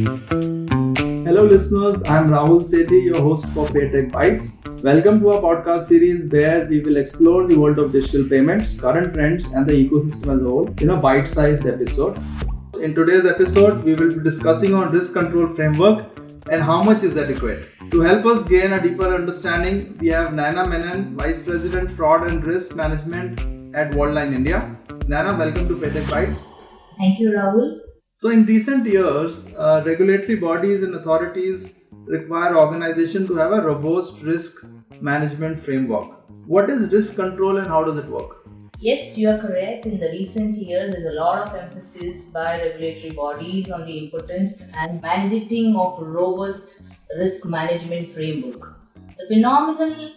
Hello listeners, I'm Rahul Sethi, your host for PayTech Bytes. Welcome to our podcast series where we will explore the world of digital payments, current trends and the ecosystem as a whole in a bite-sized episode. In today's episode, we will be discussing on risk control framework and how much is adequate. To help us gain a deeper understanding, we have Naina Menon, Vice President Fraud and Risk Management at Worldline India. Naina, welcome to PayTech Bytes. Thank you, Rahul. So in recent years, regulatory bodies and authorities require organizations to have a robust risk management framework. What is risk control and how does it work? Yes, you are correct. In the recent years, there's a lot of emphasis by regulatory bodies on the importance and mandating of a robust risk management framework. The phenomenal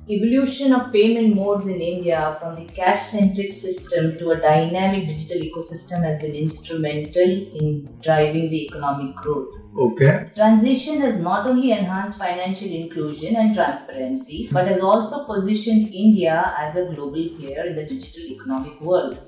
evolution of payment modes in India from the cash-centric system to a dynamic digital ecosystem has been instrumental in driving the economic growth. Okay. Transition has not only enhanced financial inclusion and transparency, but has also positioned India as a global player in the digital economic world.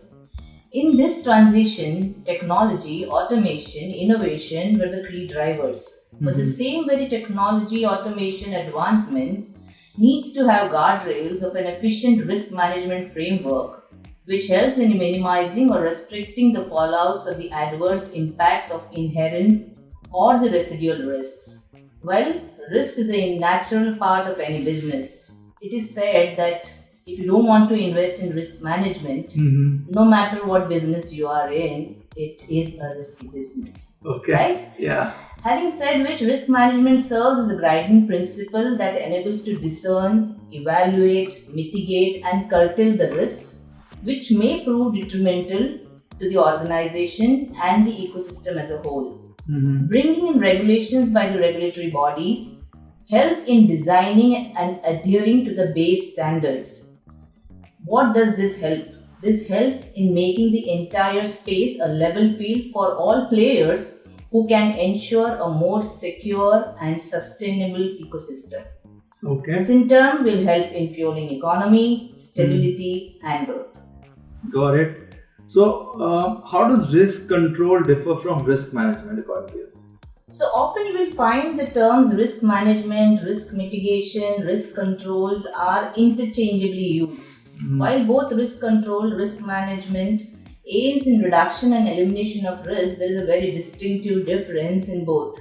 In this transition, technology, automation, innovation were the key drivers. But the same very technology, automation, advancements needs to have guardrails of an efficient risk management framework which helps in minimizing or restricting the fallouts of the adverse impacts of inherent or the residual risks. Well, risk is a natural part of any business. It is said that if you don't want to invest in risk management, no matter what business you are in, it is a risky business. Okay. Right? Yeah. Having said which, risk management serves as a guiding principle that enables to discern, evaluate, mitigate and curtail the risks which may prove detrimental to the organization and the ecosystem as a whole. Bringing in regulations by the regulatory bodies help in designing and adhering to the base standards. What does this help? This helps in making the entire space a level field for all players who can ensure a more secure and sustainable ecosystem. Okay. This in turn will help in fueling economy, stability and growth. Got it. So, how does risk control differ from risk management according to you? So often you will find the terms risk management, risk mitigation, risk controls are interchangeably used. While both risk control, risk management aims in reduction and elimination of risk, there is a very distinctive difference in both.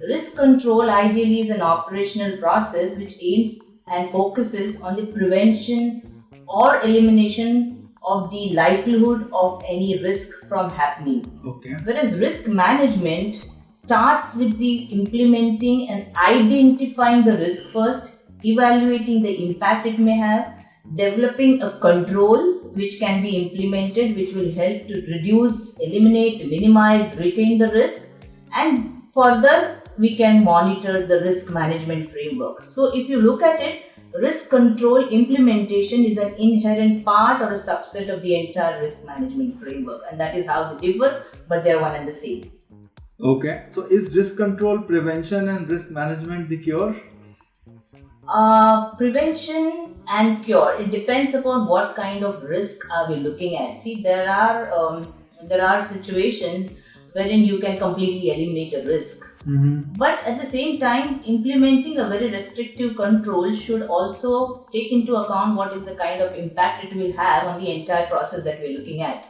Risk control ideally is an operational process which aims and focuses on the prevention or elimination of the likelihood of any risk from happening. Okay. Whereas risk management starts with the implementing and identifying the risk first, evaluating the impact it may have, developing a control which can be implemented which will help to reduce, eliminate, minimize, retain the risk, and further we can monitor the risk management framework. So if you look at it, risk control implementation is an inherent part or a subset of the entire risk management framework, and that is how they differ, but they are one and the same. Okay. So is risk control prevention and risk management the cure? Prevention and cure, it depends upon what kind of risk are we looking at. See, there are situations wherein you can completely eliminate a risk. But at the same time, implementing a very restrictive control should also take into account what is the kind of impact it will have on the entire process that we're looking at.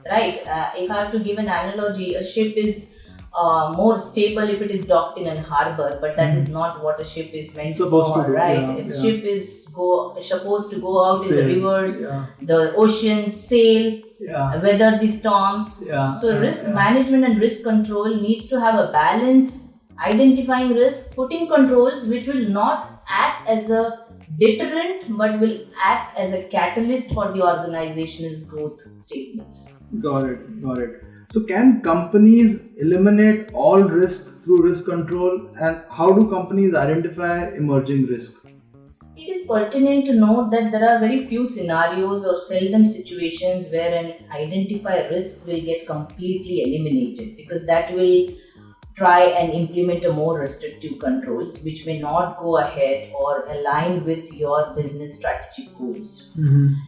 Right? If I have to give an analogy, a ship is more stable if it is docked in a harbor, but that is not what a ship is meant for, right? If a ship is supposed to go out in the rivers, the oceans, sail, weather the storms. So risk management and risk control needs to have a balance, identifying risk, putting controls which will not act as a deterrent but will act as a catalyst for the organization's growth statements. Got it. So can companies eliminate all risk through risk control, and how do companies identify emerging risk? It is pertinent to note that there are very few scenarios or seldom situations where an identified risk will get completely eliminated, because that will try and implement a more restrictive controls which may not go ahead or align with your business strategic goals.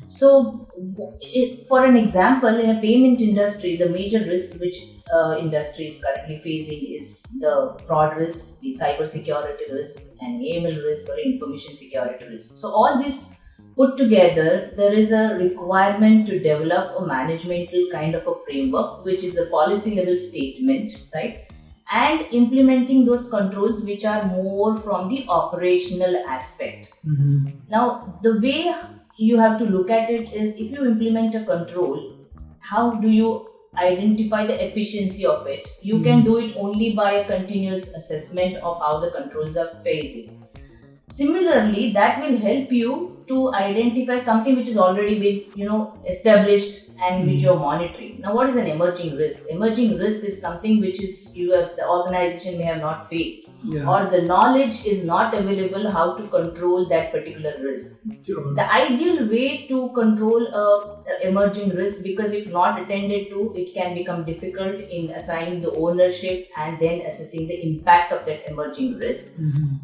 So, for an example, in a payment industry, the major risk which industry is currently facing is the fraud risk, the cyber security risk, and AML risk or information security risk. So, all this put together, there is a requirement to develop a managemental kind of a framework, which is a policy level statement, right? And implementing those controls which are more from the operational aspect. Now, the way you have to look at it is, if you implement a control, how do you identify the efficiency of it? You can do it only by a continuous assessment of how the controls are phasing. Similarly, that will help you to identify something which has already been, established and which you're monitoring. Now, what is an emerging risk? Emerging risk is something which is the organization may have not faced, or the knowledge is not available how to control that particular risk. Sure. The ideal way to control emerging risk, because if not attended to, it can become difficult in assigning the ownership and then assessing the impact of that emerging risk.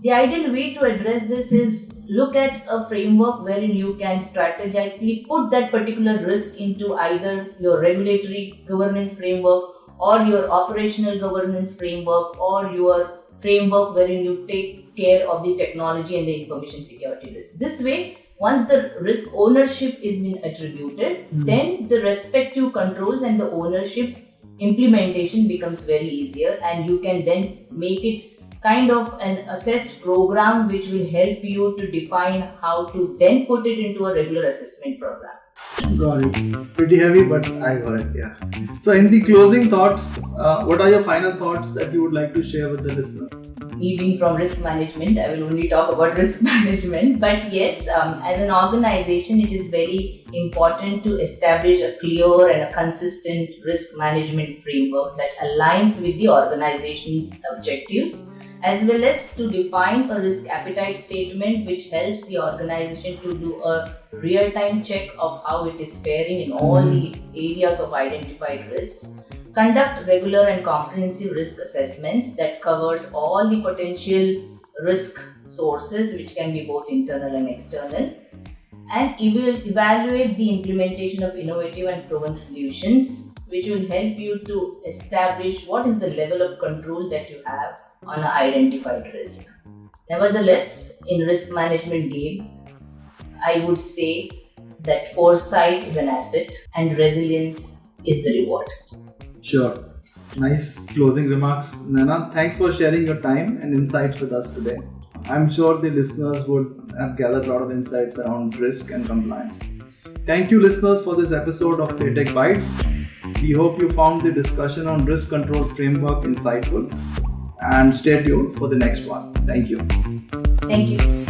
The ideal way to address this is look at a framework wherein you can strategically put that particular risk into either your regulatory governance framework or your operational governance framework or your framework wherein you take care of the technology and the information security risk. This way, once the risk ownership is been attributed, then the respective controls and the ownership implementation becomes very easier, and you can then make it kind of an assessed program which will help you to define how to then put it into a regular assessment program. Got it. Pretty heavy, but I got it. Yeah. So, in the closing thoughts, what are your final thoughts that you would like to share with the listener? Me being from risk management, I will only talk about risk management. But yes, as an organization, it is very important to establish a clear and a consistent risk management framework that aligns with the organization's objectives, as well as to define a risk appetite statement which helps the organization to do a real-time check of how it is faring in all the areas of identified risks, conduct regular and comprehensive risk assessments that covers all the potential risk sources, which can be both internal and external, and evaluate the implementation of innovative and proven solutions, which will help you to establish what is the level of control that you have on an identified risk. Nevertheless, in risk management game, I would say that foresight is an asset and resilience is the reward. Sure. Nice closing remarks, Naina. Thanks for sharing your time and insights with us today. I'm sure the listeners would have gathered a lot of insights around risk and compliance. Thank you, listeners, for this episode of PayTech Bytes. We hope you found the discussion on risk control framework insightful, and stay tuned for the next one. Thank you. Thank you.